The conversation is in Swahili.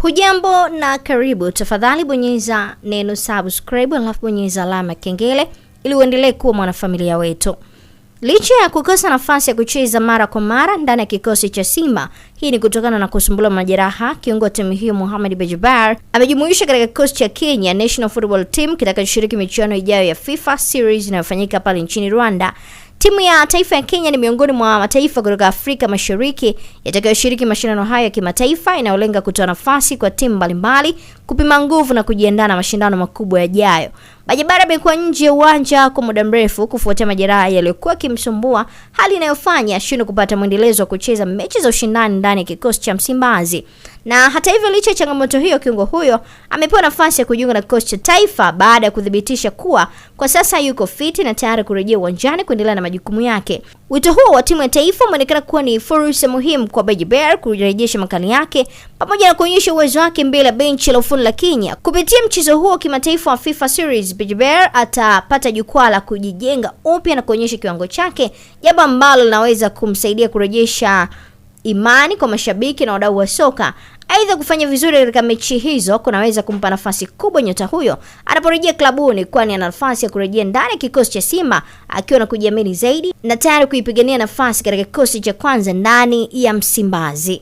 Hujambo na karibu. Tafadhali bonyeza neno subscribe alafu bonyeza alama kengele ili uendelee kuwa mwanafamilia wetu. Licha ya kukosa nafasi ya kucheza mara kwa mara ndani ya kikosi cha Simba, hii ni kutokana na kusumbula majeraha. Kiungo wa timu hiyo Mohamed Bejibar amejumuishwa katika kikosi cha Kenya National Football Team kitakachoshiriki michuano ijayo ya FIFA Series inayofanyika pale nchini Rwanda. Timu ya taifa ya Kenya ni miongoni mwa mataifa kutoka Afrika Mashariki yatakayoshiriki mashindano hayo ya kimataifa inayolenga kutoa nafasi kwa timu mbalimbali kupima nguvu na kujiandaa na mashindano makubwa yajayo. Bejibar amekuwa nje ya uwanja kwa muda mrefu kufuatia majeraha yaliyokuwa kimsumbua, hali inayofanya ashindwe kupata mwendelezo wa kucheza mechi za ushindani ndani ya kikosi cha Msimbazi. Na hata hivyo, licha ya changamoto hiyo, kiungo huyo amepewa nafasi ya kujiunga na kikosi cha taifa baada ya kudhibitisha kuwa kwa sasa yuko fiti na tayari kurejea uwanjani kuendelea na majukumu yake. Wito huo wa timu ya taifa umeonekana kuwa ni fursa muhimu kwa Bejibar kurejesha makali yake pamoja na kuonyesha uwezo wake mbele ya benchi la ufundi la Kenya. Kupitia mchezo huo kimataifa wa FIFA Series, Bejibar atapata jukwaa la kujijenga upya na kuonyesha kiwango chake, jambo ambalo linaweza kumsaidia kurejesha imani kwa mashabiki na wadau wa soka. Aidha, kufanya vizuri katika mechi hizo kunaweza kumpa nafasi kubwa nyota huyo anaporejea klabuni, kwani ana nafasi ya kurejea ndani ya kikosi cha Simba akiwa na kujiamini zaidi na tayari kuipigania nafasi katika kikosi cha kwanza ndani ya Msimbazi.